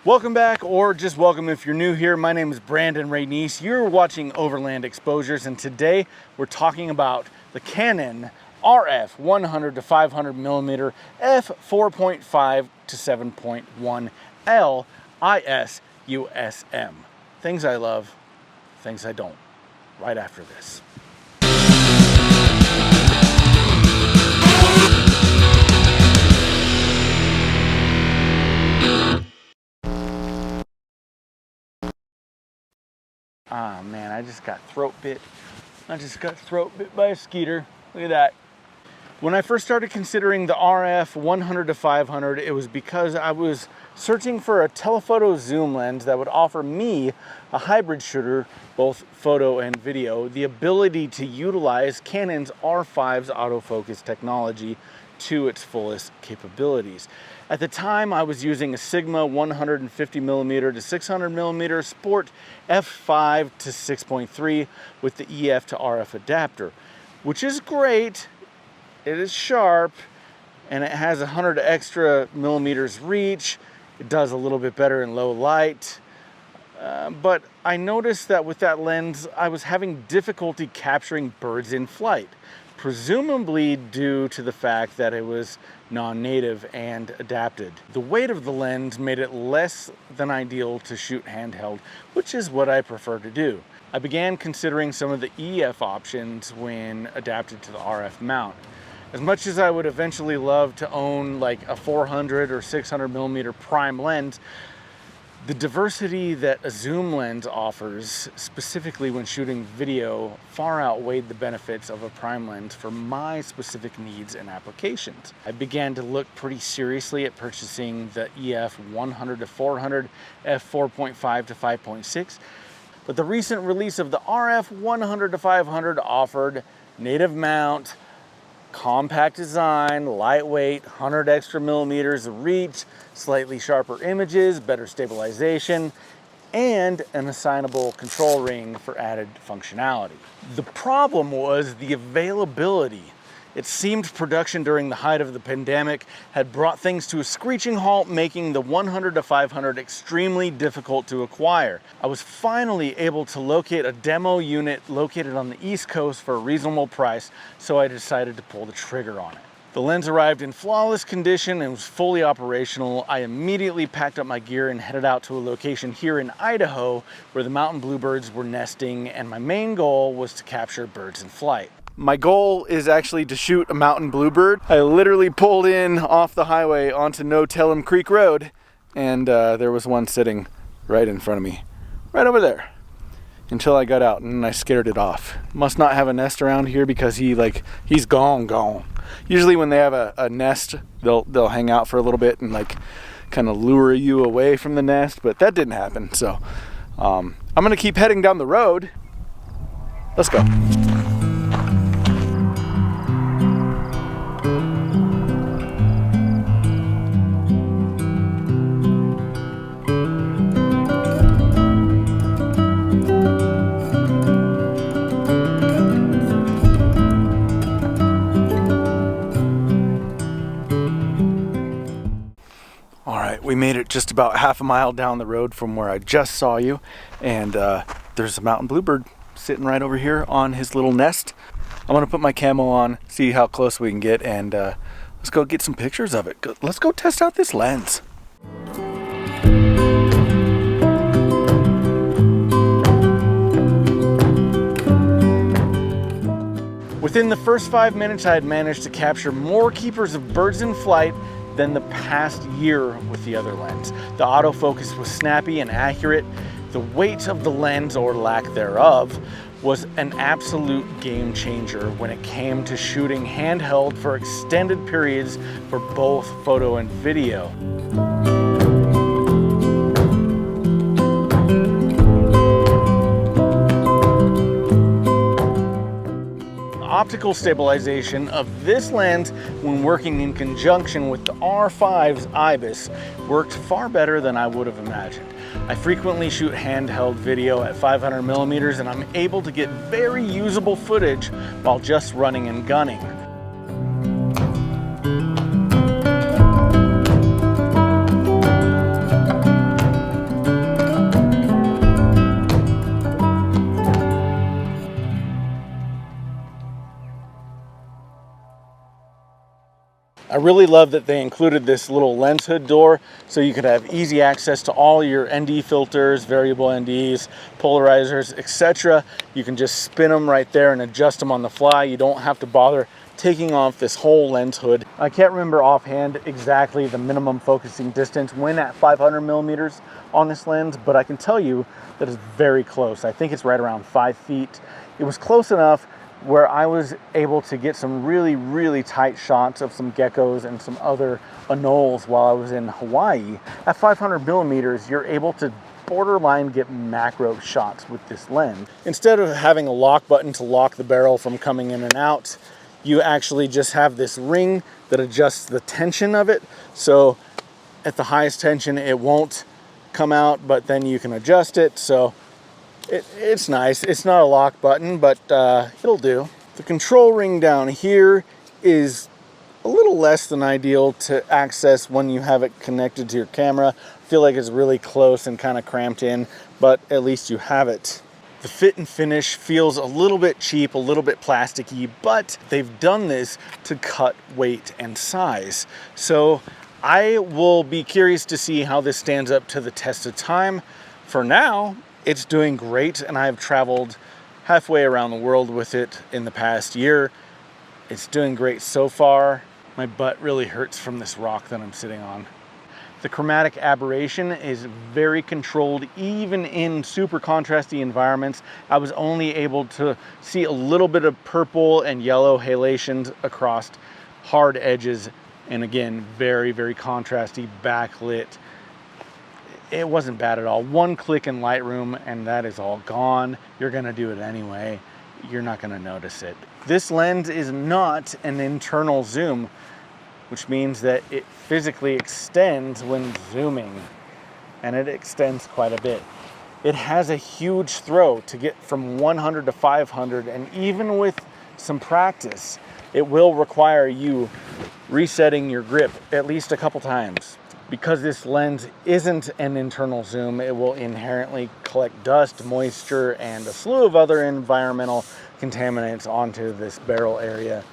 Welcome back, or just welcome if you're new here. My name is Brandon Rainese. You're watching Overland Exposures, and today we're talking about the Canon RF 100 to 500 millimeter f4.5 to 7.1 L IS USM. Things I love, things I don't. Right after this. Ah man, I just got throat bit. I just got throat bit by a skeeter. Look at that. When I first started considering the RF 100 to 500, it was because I was searching for a telephoto zoom lens that would offer me, a hybrid shooter, both photo and video, the ability to utilize Canon's R5's autofocus technology to its fullest capabilities. At the time, I was using a Sigma 150mm to 600mm Sport f5 to 6.3 with the EF to RF adapter, which is great. It is sharp, and it has 100 extra millimeters reach. It does a little bit better in low light. But I noticed that with that lens, I was having difficulty capturing birds in flight, presumably due to the fact that it was non-native and adapted. The weight of the lens made it less than ideal to shoot handheld, which is what I prefer to do. I began considering some of the EF options when adapted to the RF mount. As much as I would eventually love to own like a 400 or 600 millimeter prime lens, the diversity that a zoom lens offers, specifically when shooting video, far outweighed the benefits of a prime lens for my specific needs and applications. I began to look pretty seriously at purchasing the EF 100 to 400, f4.5 to 5.6, but the recent release of the RF 100 to 500 offered native mount, compact design, lightweight, 100 extra millimeters of reach, slightly sharper images, better stabilization, and an assignable control ring for added functionality. The problem was the availability. It seemed production during the height of the pandemic had brought things to a screeching halt, making the 100 to 500 extremely difficult to acquire. I was finally able to locate a demo unit located on the East Coast for a reasonable price, so I decided to pull the trigger on it. The lens arrived in flawless condition and was fully operational. I immediately packed up my gear and headed out to a location here in Idaho where the mountain bluebirds were nesting, and my main goal was to capture birds in flight. My goal is actually to shoot a mountain bluebird. I literally pulled in off the highway onto No Tell'em Creek Road, and there was one sitting right in front of me, right over there, until I got out and I scared it off. Must not have a nest around here because he's gone. Usually when they have a nest, they'll hang out for a little bit and like kind of lure you away from the nest, but that didn't happen. So I'm gonna keep heading down the road. Let's go. We made it just about half a mile down the road from where I just saw you, and there's a mountain bluebird sitting right over here on his little nest. I'm gonna put my camo on, see how close we can get, and let's go get some pictures of it. Let's go test out this lens. Within the first 5 minutes, I had managed to capture more keepers of birds in flight than the past year with the other lens. The autofocus was snappy and accurate. The weight of the lens, or lack thereof, was an absolute game changer when it came to shooting handheld for extended periods for both photo and video. Optical stabilization of this lens when working in conjunction with the R5's IBIS worked far better than I would have imagined. I frequently shoot handheld video at 500 millimeters and I'm able to get very usable footage while just running and gunning. I really love that they included this little lens hood door so you could have easy access to all your ND filters, variable NDs, polarizers, etc. You can just spin them right there and adjust them on the fly. You don't have to bother taking off this whole lens hood. I can't remember offhand exactly the minimum focusing distance when at 500 millimeters on this lens, but I can tell you that it's very close. I think it's right around 5 feet. It was close enough where I was able to get some really, really tight shots of some geckos and some other anoles while I was in Hawaii. At 500 millimeters, you're able to borderline get macro shots with this lens. Instead of having a lock button to lock the barrel from coming in and out, you actually just have this ring that adjusts the tension of it. So at the highest tension, it won't come out, but then you can adjust it. So it's nice. It's not a lock button, but it'll do. The control ring down here is a little less than ideal to access when you have it connected to your camera. I feel like it's really close and kind of cramped in, but at least you have it. The fit and finish feels a little bit cheap, a little bit plasticky, but they've done this to cut weight and size. So I will be curious to see how this stands up to the test of time. For now, it's doing great, and I've traveled halfway around the world with it in the past year. It's doing great so far. My butt really hurts from this rock that I'm sitting on. The chromatic aberration is very controlled, even in super contrasty environments. I was only able to see a little bit of purple and yellow halations across hard edges, and again, very, very contrasty, backlit. It wasn't bad at all. One click in Lightroom and that is all gone. You're gonna do it anyway. You're not gonna notice it. This lens is not an internal zoom, which means that it physically extends when zooming, and it extends quite a bit. It has a huge throw to get from 100 to 500, and even with some practice, it will require you resetting your grip at least a couple times. Because this lens isn't an internal zoom, it will inherently collect dust, moisture, and a slew of other environmental contaminants onto this barrel area.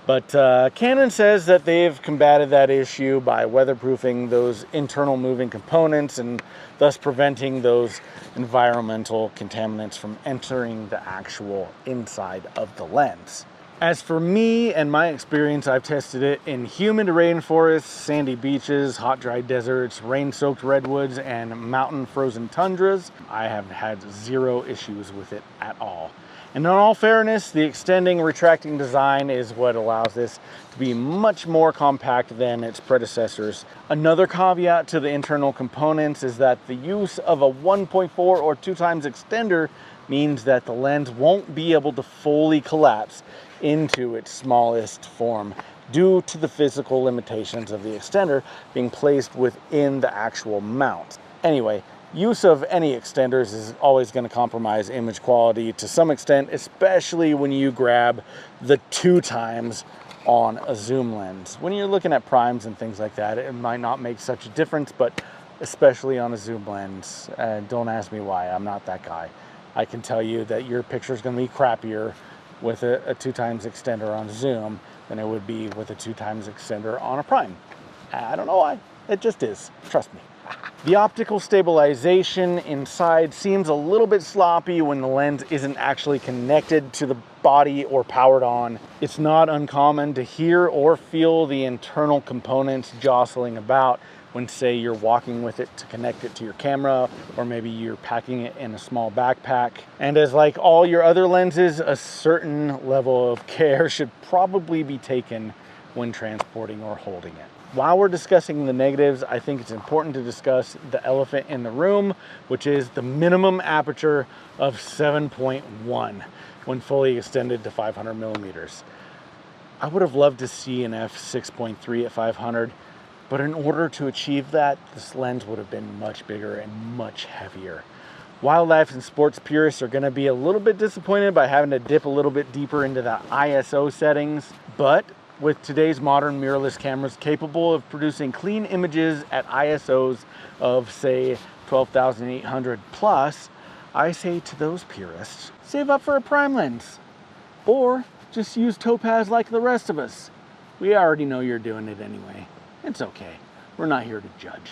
But Canon says that they've combated that issue by weatherproofing those internal moving components and thus preventing those environmental contaminants from entering the actual inside of the lens. As for me and my experience, I've tested it in humid rainforests, sandy beaches, hot dry deserts, rain-soaked redwoods, and mountain frozen tundras. I have had zero issues with it at all. And in all fairness, the extending, retracting design is what allows this to be much more compact than its predecessors. Another caveat to the internal components is that the use of a 1.4 or 2 times extender means that the lens won't be able to fully collapse into its smallest form due to the physical limitations of the extender being placed within the actual mount. Anyway, use of any extenders is always going to compromise image quality to some extent, especially when you grab the 2 times on a zoom lens. When you're looking at primes and things like that, it might not make such a difference, but especially on a zoom lens, don't ask me why, I'm not that guy. I can tell you that your picture is going to be crappier with a 2 times extender on zoom than it would be with a 2 times extender on a prime. I don't know why, it just is, trust me. The optical stabilization inside seems a little bit sloppy when the lens isn't actually connected to the body or powered on. It's not uncommon to hear or feel the internal components jostling about when, say, you're walking with it to connect it to your camera, or maybe you're packing it in a small backpack. And as like all your other lenses, a certain level of care should probably be taken when transporting or holding it. While we're discussing the negatives, I think it's important to discuss the elephant in the room, which is the minimum aperture of 7.1 when fully extended to 500 millimeters. I would have loved to see an f6.3 at 500, but in order to achieve that, this lens would have been much bigger and much heavier. Wildlife and sports purists are going to be a little bit disappointed by having to dip a little bit deeper into the ISO settings, but with today's modern mirrorless cameras capable of producing clean images at ISOs of, say, 12,800 plus, I say to those purists, save up for a prime lens, or just use topaz like the rest of us. We already know you're doing it anyway. It's okay. We're not here to judge.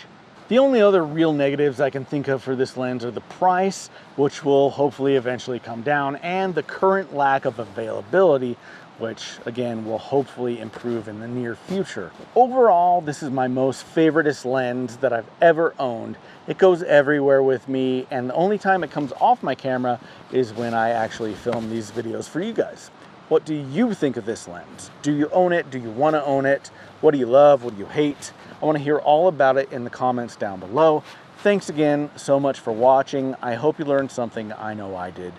The only other real negatives I can think of for this lens are the price, which will hopefully eventually come down, and the current lack of availability, which again will hopefully improve in the near future. Overall, this is my most favoriteest lens that I've ever owned. It goes everywhere with me, and the only time it comes off my camera is when I actually film these videos for you guys. What do you think of this lens? Do you own it? Do you want to own it? What do you love? What do you hate? I want to hear all about it in the comments down below. Thanks again so much for watching. I hope you learned something. I know I did.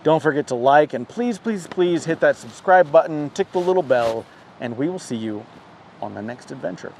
Don't forget to like, and please, please, please hit that subscribe button, tick the little bell, and we will see you on the next adventure.